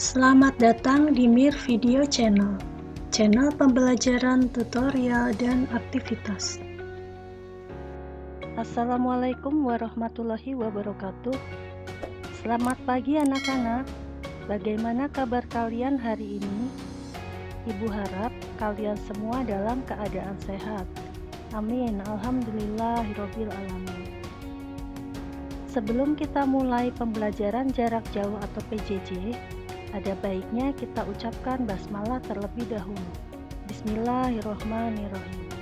Selamat datang di Mir Video Channel, channel pembelajaran tutorial dan aktivitas. Assalamualaikum warahmatullahi wabarakatuh. Selamat pagi anak-anak. Bagaimana kabar kalian hari ini? Ibu harap kalian semua dalam keadaan sehat. Amin. Alhamdulillahirabbil alamin. Sebelum kita mulai pembelajaran jarak jauh atau PJJ, ada baiknya kita ucapkan basmalah terlebih dahulu. Bismillahirrahmanirrahim.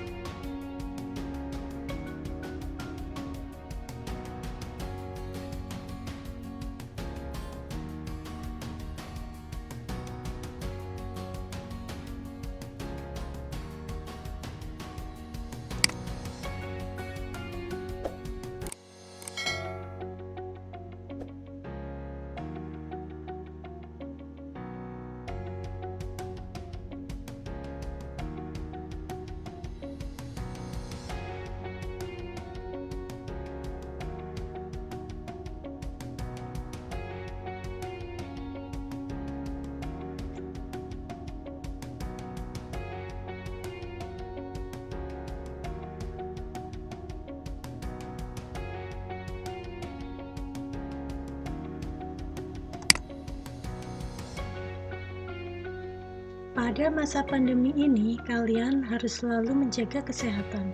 Pada masa pandemi ini, kalian harus selalu menjaga kesehatan.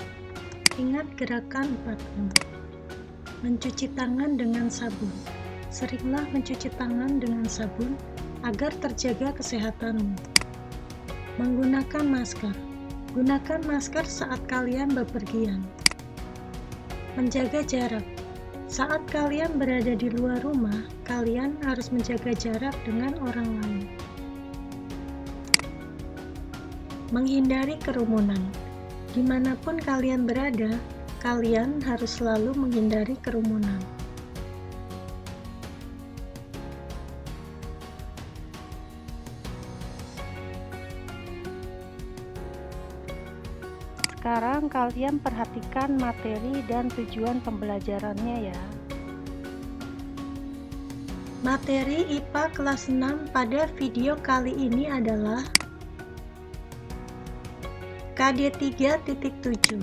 Ingat gerakan 4M. Mencuci tangan dengan sabun. Seringlah mencuci tangan dengan sabun agar terjaga kesehatanmu. Menggunakan masker. Gunakan masker saat kalian bepergian. Menjaga jarak. Saat kalian berada di luar rumah, kalian harus menjaga jarak dengan orang lain. Menghindari kerumunan. Dimanapun kalian berada, kalian harus selalu menghindari kerumunan. Sekarang kalian perhatikan materi dan tujuan pembelajarannya ya. Materi IPA kelas 6 pada video kali ini adalah KD 3.7.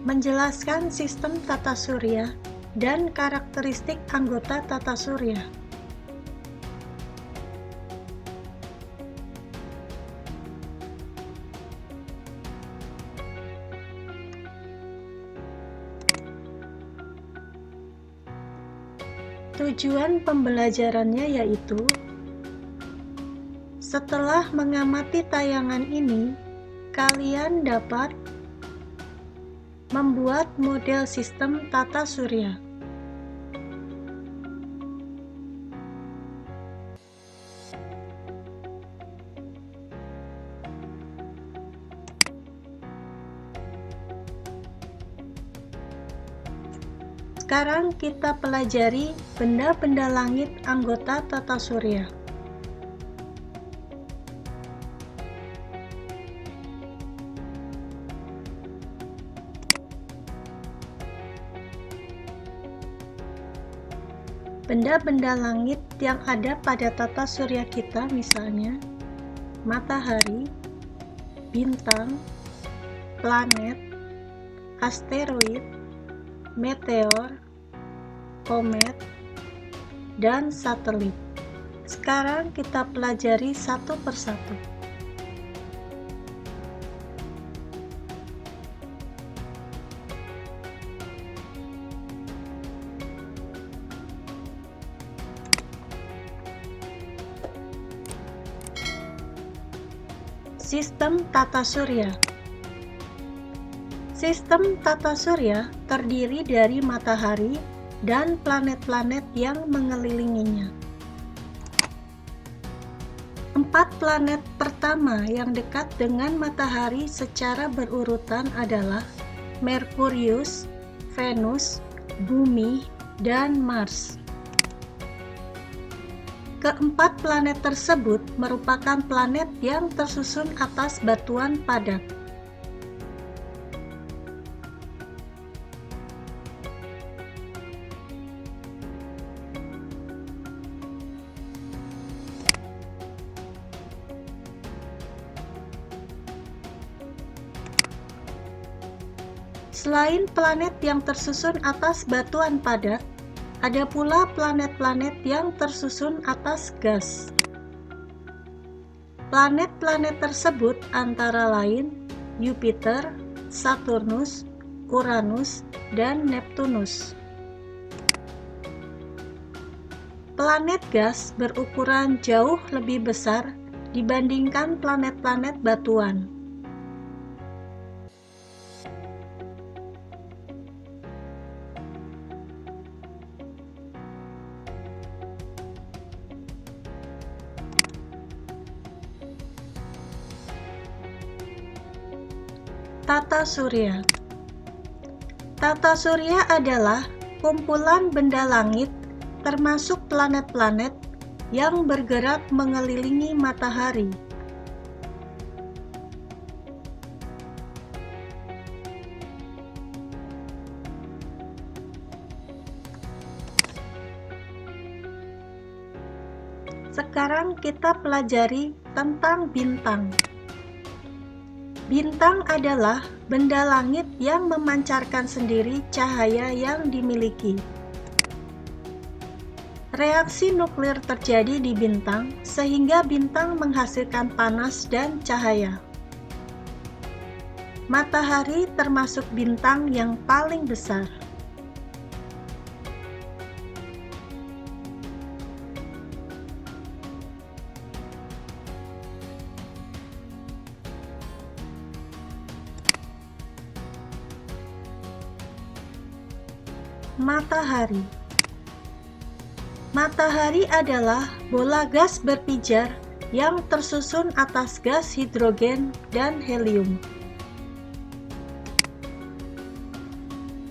Menjelaskan sistem tata surya dan karakteristik anggota tata surya. Tujuan pembelajarannya yaitu, setelah mengamati tayangan ini, kalian dapat membuat model sistem tata surya. Sekarang kita pelajari benda-benda langit anggota tata surya. Benda-benda langit yang ada pada tata surya kita misalnya matahari, bintang, planet, asteroid, meteor, komet, dan satelit. Sekarang kita pelajari satu persatu. Sistem tata surya. Sistem tata surya terdiri dari matahari dan planet-planet yang mengelilinginya. 4 planet pertama yang dekat dengan matahari secara berurutan adalah Merkurius, Venus, Bumi, dan Mars. Keempat planet tersebut merupakan planet yang tersusun atas batuan padat. Selain planet yang tersusun atas batuan padat, ada pula planet-planet yang tersusun atas gas. Planet-planet tersebut antara lain Jupiter, Saturnus, Uranus, dan Neptunus. Planet gas berukuran jauh lebih besar dibandingkan planet-planet batuan. Tata surya. Tata surya adalah kumpulan benda langit termasuk planet-planet yang bergerak mengelilingi matahari. Sekarang kita pelajari tentang bintang. Bintang adalah benda langit yang memancarkan sendiri cahaya yang dimiliki. Reaksi nuklir terjadi di bintang sehingga bintang menghasilkan panas dan cahaya. Matahari termasuk bintang yang paling besar. Matahari. Matahari adalah bola gas berpijar yang tersusun atas gas hidrogen dan helium.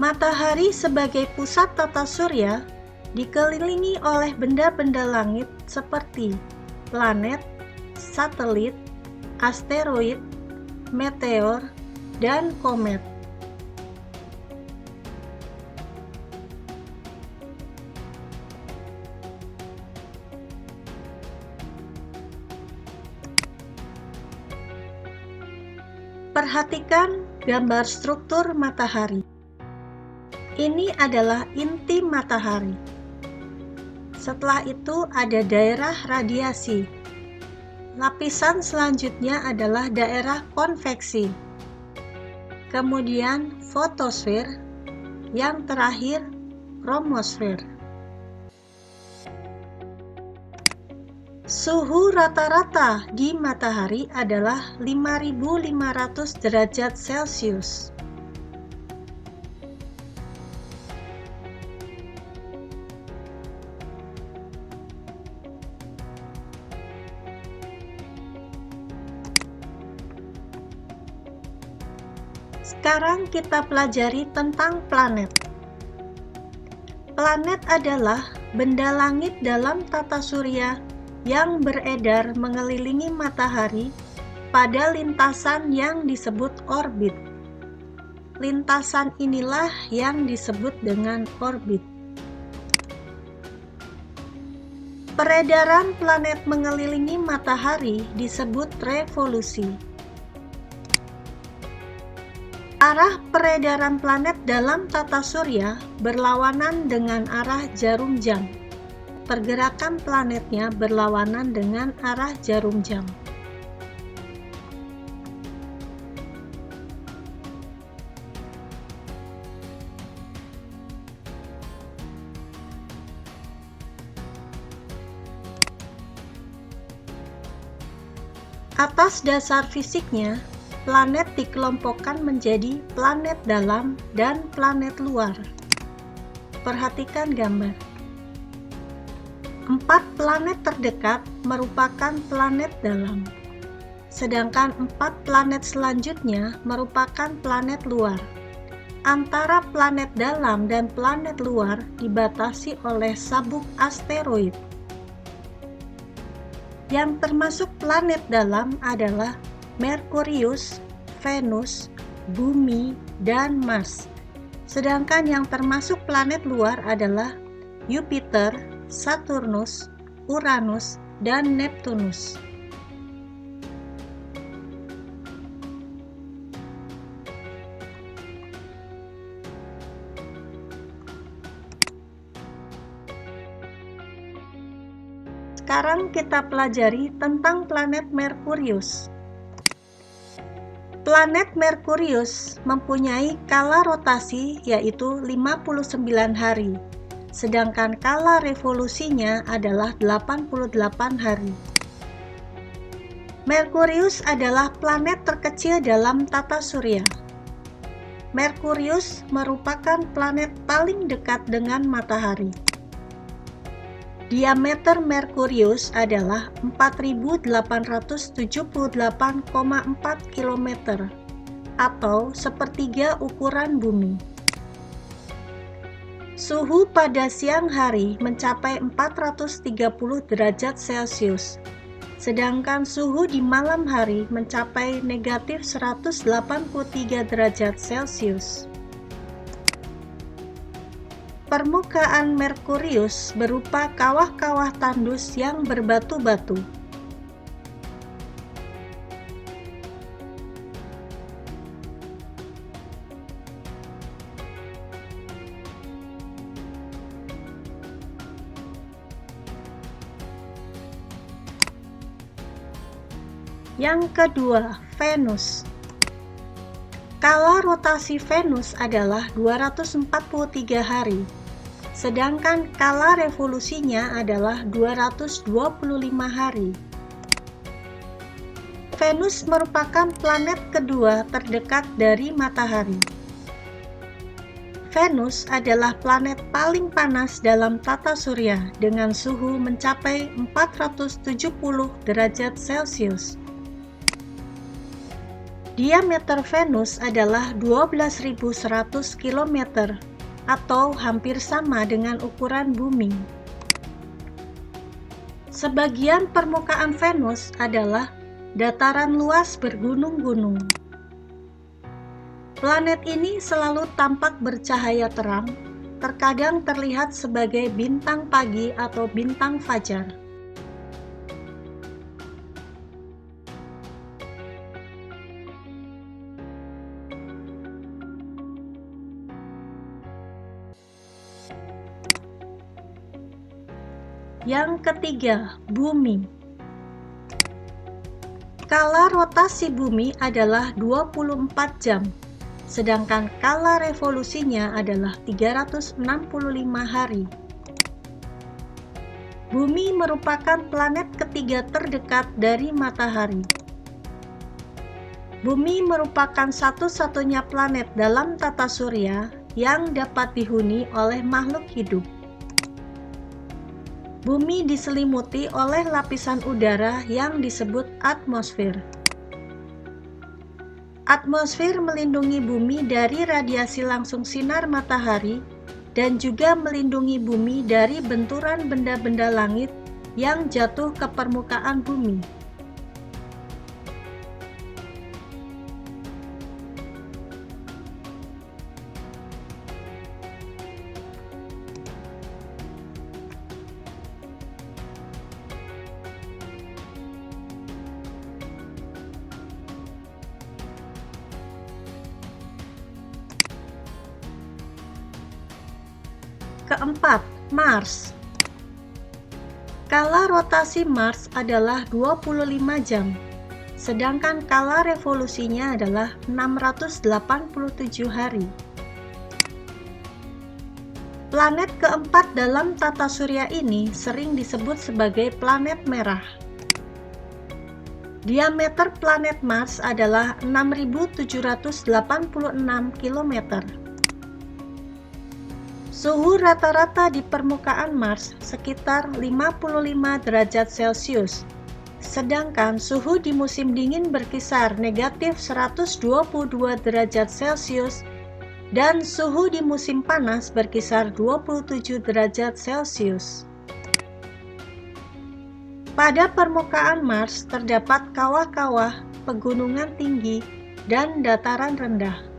Matahari sebagai pusat tata surya dikelilingi oleh benda-benda langit seperti planet, satelit, asteroid, meteor, dan komet. Perhatikan gambar struktur matahari. Ini adalah inti matahari. Setelah itu ada daerah radiasi. Lapisan selanjutnya adalah daerah konveksi. Kemudian fotosfer, yang terakhir kromosfer. Suhu rata-rata di matahari adalah 5.500 derajat Celcius. Sekarang kita pelajari tentang planet. Planet adalah benda langit dalam tata surya yang beredar mengelilingi matahari pada lintasan yang disebut orbit. Lintasan inilah yang disebut dengan orbit. Peredaran planet mengelilingi matahari disebut revolusi. Arah peredaran planet dalam tata surya berlawanan dengan arah jarum jam. Pergerakan planetnya berlawanan dengan arah jarum jam. Atas dasar fisiknya, planet dikelompokkan menjadi planet dalam dan planet luar. Perhatikan gambar. 4 planet terdekat merupakan planet dalam, sedangkan 4 planet selanjutnya merupakan planet luar. Antara planet dalam dan planet luar dibatasi oleh sabuk asteroid. Yang termasuk planet dalam adalah Merkurius, Venus, Bumi, dan Mars. Sedangkan yang termasuk planet luar adalah Jupiter, Saturnus, Uranus, dan Neptunus. Sekarang kita pelajari tentang planet Merkurius. Planet Merkurius mempunyai kala rotasi yaitu 59 hari, sedangkan kala revolusinya adalah 88 hari. Merkurius adalah planet terkecil dalam tata surya. Merkurius merupakan planet paling dekat dengan matahari. Diameter Merkurius adalah 4.878,4 km atau sepertiga ukuran bumi. Suhu pada siang hari mencapai 430 derajat Celcius, sedangkan suhu di malam hari mencapai negatif 183 derajat Celcius. Permukaan Merkurius berupa kawah-kawah tandus yang berbatu-batu. Yang kedua, Venus. Kala rotasi Venus adalah 243 hari, sedangkan kala revolusinya adalah 225 hari. Venus merupakan planet kedua terdekat dari matahari. Venus adalah planet paling panas dalam tata surya dengan suhu mencapai 470 derajat Celcius. Diameter Venus adalah 12.100 km atau hampir sama dengan ukuran bumi. Sebagian permukaan Venus adalah dataran luas bergunung-gunung. Planet ini selalu tampak bercahaya terang, terkadang terlihat sebagai bintang pagi atau bintang fajar. Yang ketiga, Bumi. Kala rotasi Bumi adalah 24 jam, sedangkan kala revolusinya adalah 365 hari. Bumi merupakan planet ketiga terdekat dari matahari. Bumi merupakan satu-satunya planet dalam tata surya yang dapat dihuni oleh makhluk hidup. Bumi diselimuti oleh lapisan udara yang disebut atmosfer. Atmosfer melindungi bumi dari radiasi langsung sinar matahari dan juga melindungi bumi dari benturan benda-benda langit yang jatuh ke permukaan bumi. Keempat, Mars. Kala rotasi Mars adalah 25 jam, sedangkan kala revolusinya adalah 687 hari. Planet keempat dalam tata surya ini sering disebut sebagai planet merah. Diameter planet Mars adalah 6.786 km. Suhu rata-rata di permukaan Mars sekitar 55 derajat Celcius, sedangkan suhu di musim dingin berkisar negatif 122 derajat Celcius dan suhu di musim panas berkisar 27 derajat Celcius. Pada permukaan Mars terdapat kawah-kawah, pegunungan tinggi, dan dataran rendah.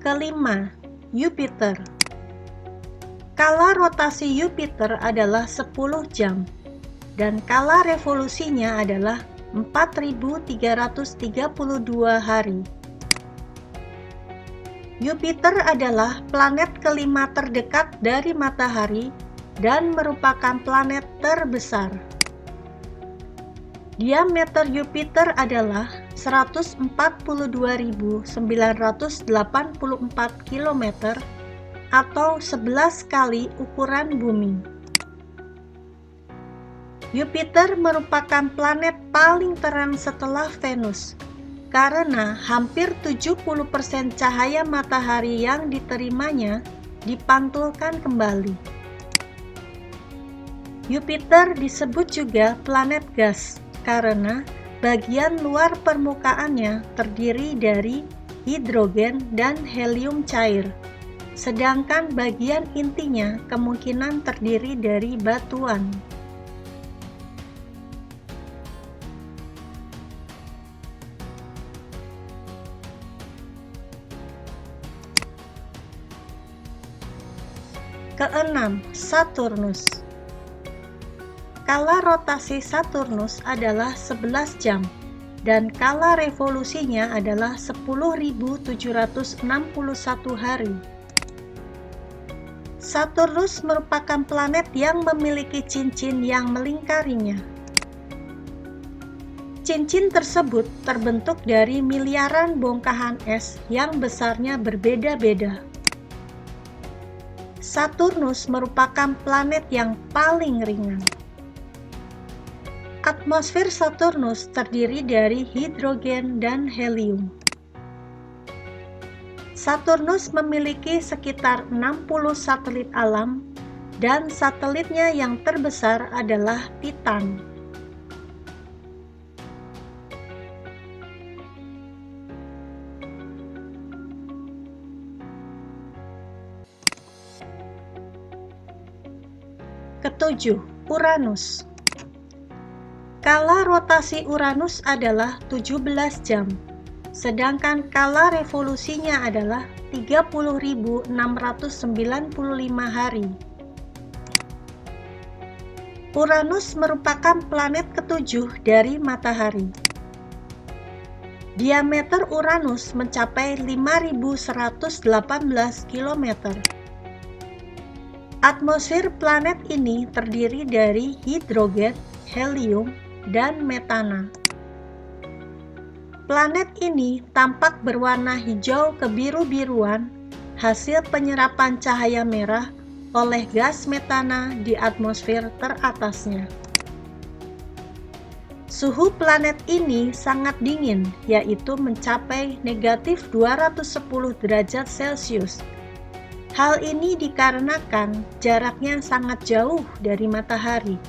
Kelima, Jupiter. Kala rotasi Jupiter adalah 10 jam, dan skala revolusinya adalah 4.332 hari. Jupiter adalah planet kelima terdekat dari Matahari dan merupakan planet terbesar. Diameter Jupiter adalah 142.984 km atau 11 kali ukuran Bumi. Jupiter merupakan planet paling terang setelah Venus karena hampir 70% cahaya matahari yang diterimanya dipantulkan kembali. Jupiter disebut juga planet gas karena bagian luar permukaannya terdiri dari hidrogen dan helium cair, sedangkan bagian intinya kemungkinan terdiri dari batuan. Keenam, Saturnus. Skala rotasi Saturnus adalah 11 jam dan skala revolusinya adalah 10.761 hari. Saturnus merupakan planet yang memiliki cincin yang melingkarinya. Cincin tersebut terbentuk dari miliaran bongkahan es yang besarnya berbeda-beda. Saturnus merupakan planet yang paling ringan. Atmosfer Saturnus terdiri dari hidrogen dan helium. Saturnus memiliki sekitar 60 satelit alam dan satelitnya yang terbesar adalah Titan. Ketujuh, Uranus. Skala rotasi Uranus adalah 17 jam, sedangkan skala revolusinya adalah 30.695 hari. Uranus merupakan planet ketujuh dari Matahari. Diameter Uranus mencapai 5.118 km. Atmosfer planet ini terdiri dari hidrogen, helium, dan metana. Planet ini tampak berwarna hijau kebiru-biruan hasil penyerapan cahaya merah oleh gas metana di atmosfer teratasnya. Suhu planet ini sangat dingin, yaitu mencapai negatif 210 derajat Celcius. Hal ini dikarenakan jaraknya sangat jauh dari matahari.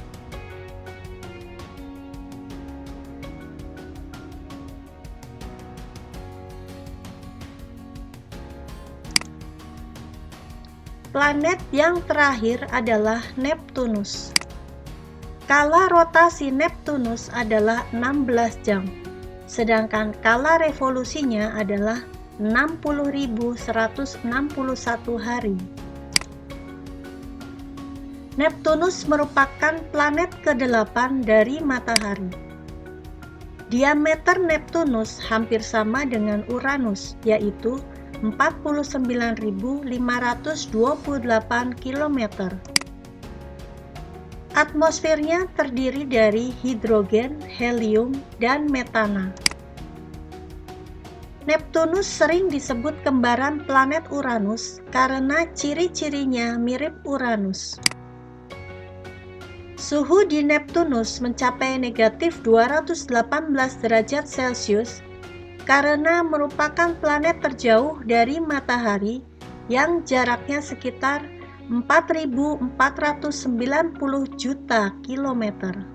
Planet yang terakhir adalah Neptunus. Skala rotasi Neptunus adalah 16 jam, sedangkan skala revolusinya adalah 60.161 hari. Neptunus merupakan planet ke-8 dari Matahari. Diameter Neptunus hampir sama dengan Uranus, yaitu 49.528 km. Atmosfernya terdiri dari hidrogen, helium, dan metana. Neptunus sering disebut kembaran planet Uranus karena ciri-cirinya mirip Uranus. Suhu di Neptunus mencapai negatif 218 derajat Celcius karena merupakan planet terjauh dari matahari yang jaraknya sekitar 4.490 juta kilometer.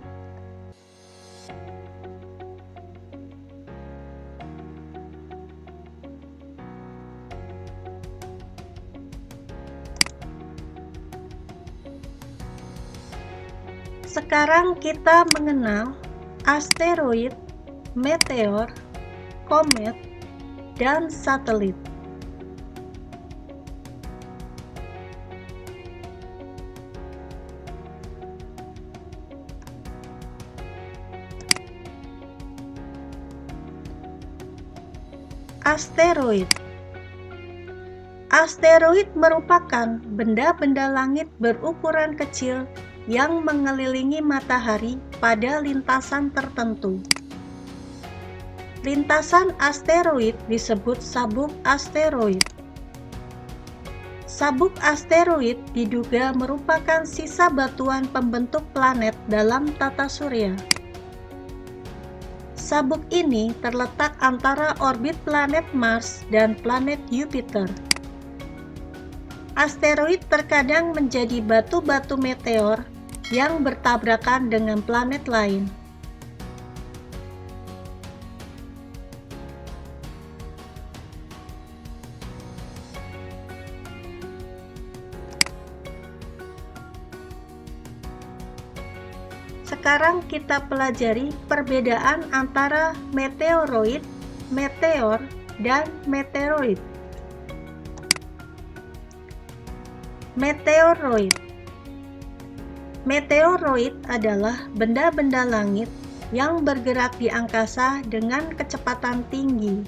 Sekarang kita mengenal asteroid, meteor, komet, dan satelit. Asteroid. Asteroid merupakan benda-benda langit berukuran kecil yang mengelilingi matahari pada lintasan tertentu. Lintasan asteroid disebut sabuk asteroid. Sabuk asteroid diduga merupakan sisa batuan pembentuk planet dalam tata surya. Sabuk ini terletak antara orbit planet Mars dan planet Jupiter. Asteroid terkadang menjadi batu-batu meteor yang bertabrakan dengan planet lain. Sekarang kita pelajari perbedaan antara meteoroid, meteor, dan meteoroid. Meteoroid. Meteoroid adalah benda-benda langit yang bergerak di angkasa dengan kecepatan tinggi.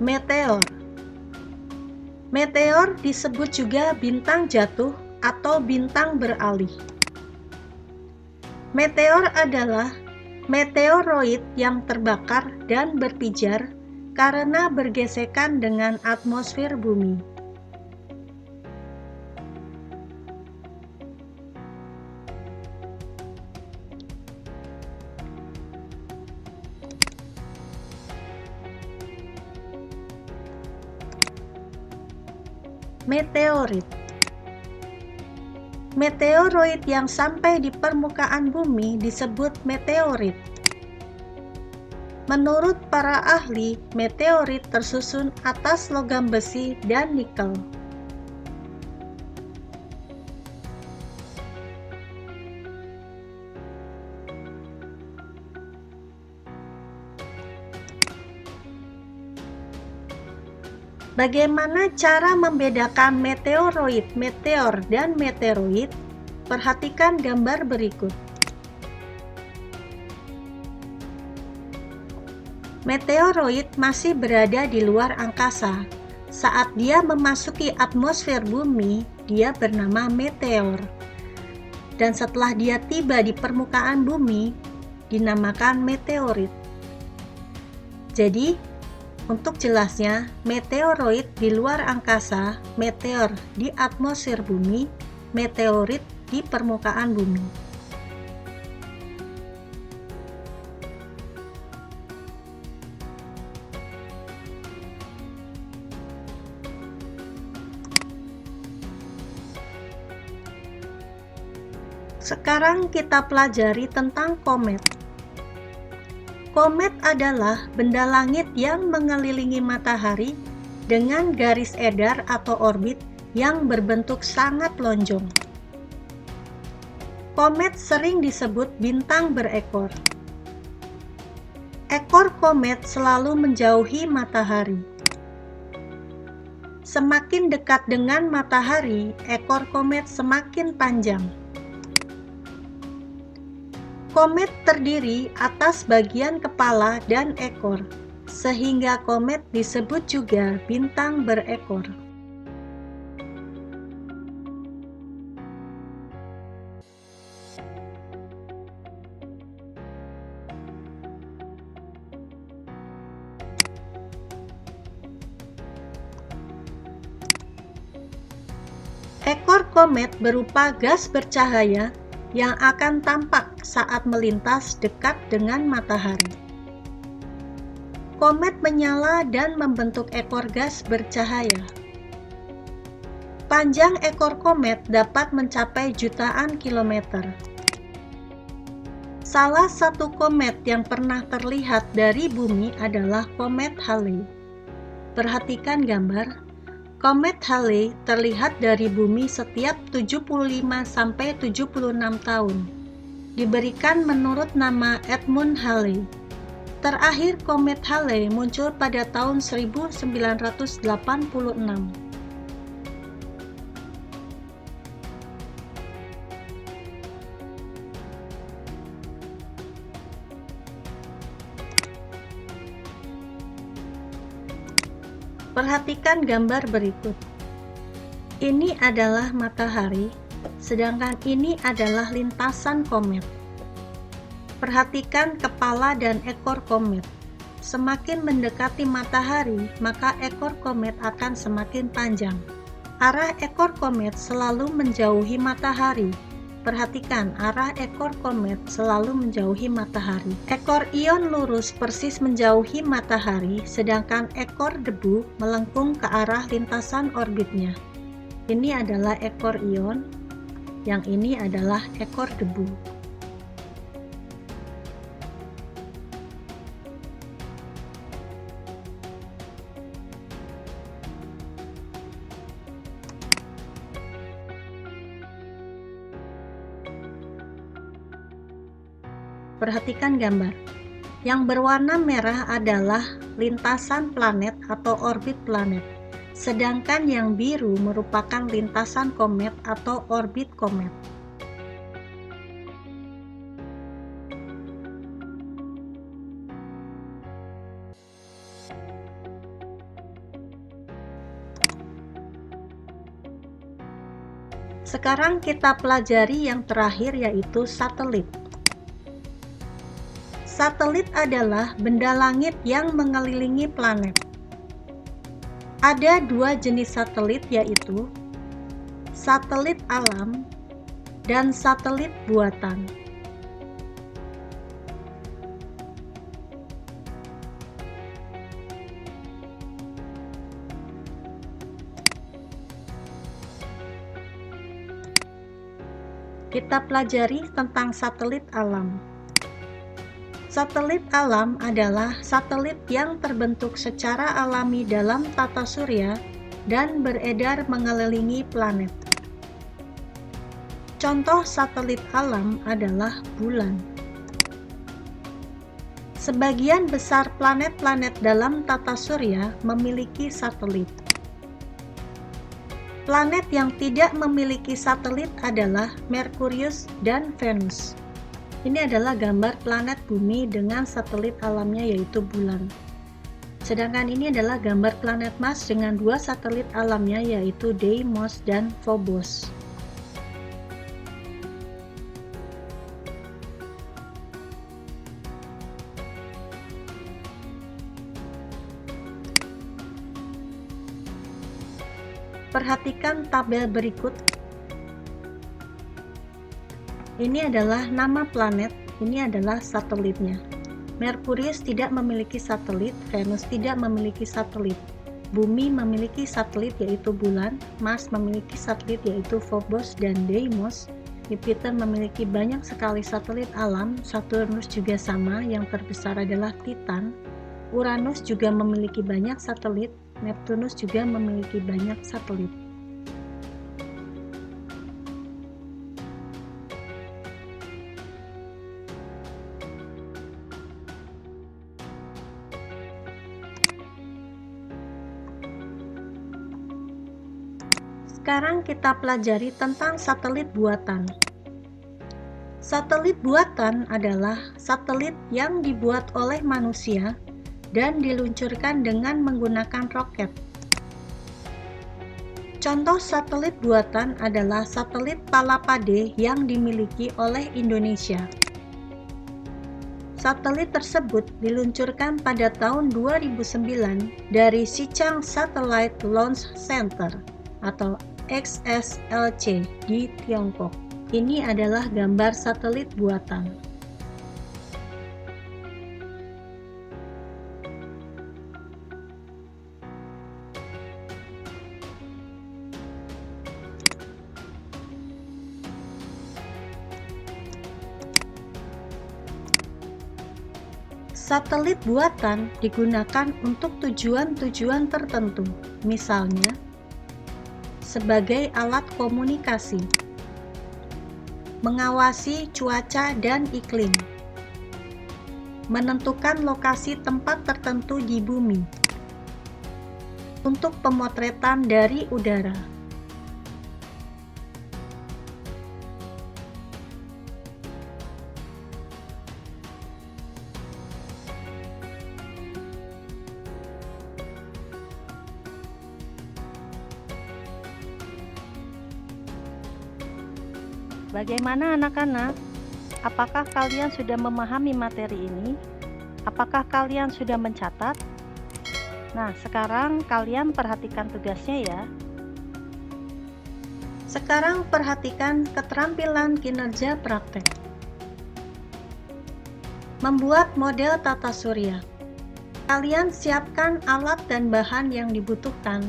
Meteor. Meteor disebut juga bintang jatuh atau bintang beralih. Meteor adalah meteoroid yang terbakar dan berpijar karena bergesekan dengan atmosfer bumi. Meteorit. Meteoroid yang sampai di permukaan bumi disebut meteorit. Menurut para ahli, meteorit tersusun atas logam besi dan nikel. Bagaimana cara membedakan meteoroid, meteor, dan meteoroid? Perhatikan gambar berikut. Meteoroid masih berada di luar angkasa. Saat dia memasuki atmosfer bumi, dia bernama meteor. Dan setelah dia tiba di permukaan bumi, dinamakan meteorit. Jadi, untuk jelasnya, meteoroid di luar angkasa, meteor di atmosfer bumi, meteorit di permukaan bumi. Sekarang kita pelajari tentang komet. Komet adalah benda langit yang mengelilingi matahari dengan garis edar atau orbit yang berbentuk sangat lonjong. Komet sering disebut bintang berekor. Ekor komet selalu menjauhi matahari. Semakin dekat dengan matahari, ekor komet semakin panjang. Komet terdiri atas bagian kepala dan ekor, sehingga komet disebut juga bintang berekor. Ekor komet berupa gas bercahaya yang akan tampak saat melintas dekat dengan matahari. Komet menyala dan membentuk ekor gas bercahaya. Panjang ekor komet dapat mencapai jutaan kilometer. Salah satu komet yang pernah terlihat dari bumi adalah komet Halley. Perhatikan gambar. Komet Halley terlihat dari bumi setiap 75-76 tahun. Diberikan menurut nama Edmund Halley. Terakhir, komet Halley muncul pada tahun 1986. Perhatikan gambar berikut. Ini adalah matahari, sedangkan ini adalah lintasan komet. Perhatikan kepala dan ekor komet. Semakin mendekati matahari, maka ekor komet akan semakin panjang. Arah ekor komet selalu menjauhi matahari. Perhatikan, arah ekor komet selalu menjauhi matahari. Ekor Ion lurus persis menjauhi matahari, sedangkan ekor debu melengkung ke arah lintasan orbitnya. Ini adalah ekor Ion, yang ini adalah ekor debu. Perhatikan gambar. Yang berwarna merah adalah lintasan planet atau orbit planet, sedangkan yang biru merupakan lintasan komet atau orbit komet. Sekarang kita pelajari yang terakhir, yaitu satelit. Satelit adalah benda langit yang mengelilingi planet. Ada dua jenis satelit, yaitu satelit alam dan satelit buatan. Kita pelajari tentang satelit alam. Satelit alam adalah satelit yang terbentuk secara alami dalam tata surya dan beredar mengelilingi planet. Contoh satelit alam adalah bulan. Sebagian besar planet-planet dalam tata surya memiliki satelit. Planet yang tidak memiliki satelit adalah Merkurius dan Venus. Ini adalah gambar planet bumi dengan satelit alamnya, yaitu bulan. Sedangkan ini adalah gambar planet Mars dengan dua satelit alamnya, yaitu Deimos dan Phobos. Perhatikan tabel berikut. Ini adalah nama planet, ini adalah satelitnya. Merkurius tidak memiliki satelit, Venus tidak memiliki satelit. Bumi memiliki satelit, yaitu bulan. Mars memiliki satelit, yaitu Phobos dan Deimos. Jupiter memiliki banyak sekali satelit alam. Saturnus juga sama, yang terbesar adalah Titan. Uranus juga memiliki banyak satelit. Neptunus juga memiliki banyak satelit. Sekarang kita pelajari tentang satelit buatan. Satelit buatan adalah satelit yang dibuat oleh manusia dan diluncurkan dengan menggunakan roket. Contoh satelit buatan adalah satelit Palapade yang dimiliki oleh Indonesia. Satelit tersebut diluncurkan pada tahun 2009 dari Xichang Satellite Launch Center atau XSLC di Tiongkok. Ini adalah gambar satelit buatan. Satelit buatan digunakan untuk tujuan-tujuan tertentu, misalnya sebagai alat komunikasi, mengawasi cuaca dan iklim, menentukan lokasi tempat tertentu di bumi untuk pemotretan dari udara. Bagaimana anak-anak? Apakah kalian sudah memahami materi ini? Apakah kalian sudah mencatat? Nah, sekarang kalian perhatikan tugasnya ya. Sekarang perhatikan keterampilan kinerja praktek. Membuat model tata surya. Kalian siapkan alat dan bahan yang dibutuhkan,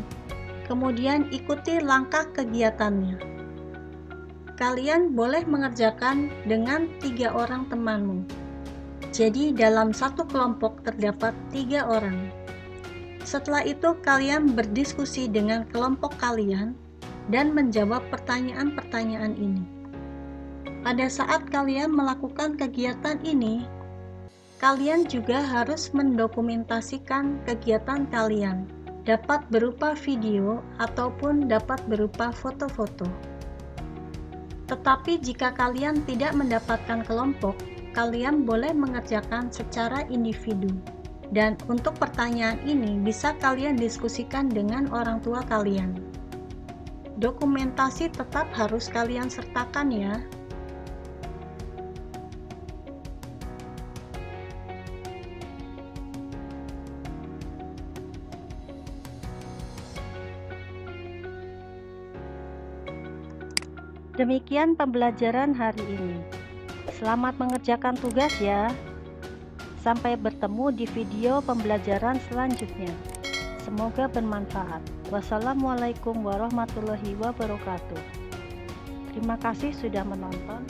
kemudian ikuti langkah kegiatannya. Kalian boleh mengerjakan dengan 3 orang temanmu. Jadi dalam satu kelompok terdapat 3 orang. Setelah itu kalian berdiskusi dengan kelompok kalian dan menjawab pertanyaan-pertanyaan ini. Pada saat kalian melakukan kegiatan ini, kalian juga harus mendokumentasikan kegiatan kalian. Dapat berupa video ataupun dapat berupa foto-foto. Tetapi jika kalian tidak mendapatkan kelompok, kalian boleh mengerjakan secara individu. Dan untuk pertanyaan ini bisa kalian diskusikan dengan orang tua kalian. Dokumentasi tetap harus kalian sertakan ya. Demikian pembelajaran hari ini. Selamat mengerjakan tugas ya. Sampai bertemu di video pembelajaran selanjutnya. Semoga bermanfaat. Wassalamualaikum warahmatullahi wabarakatuh. Terima kasih sudah menonton.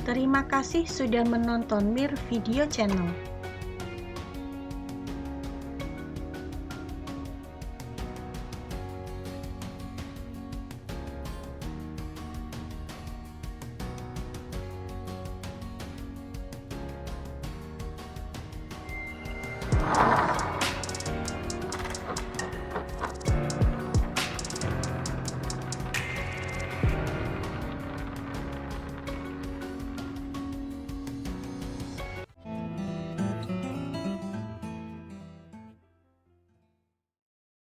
Terima kasih sudah menonton Mir Video Channel.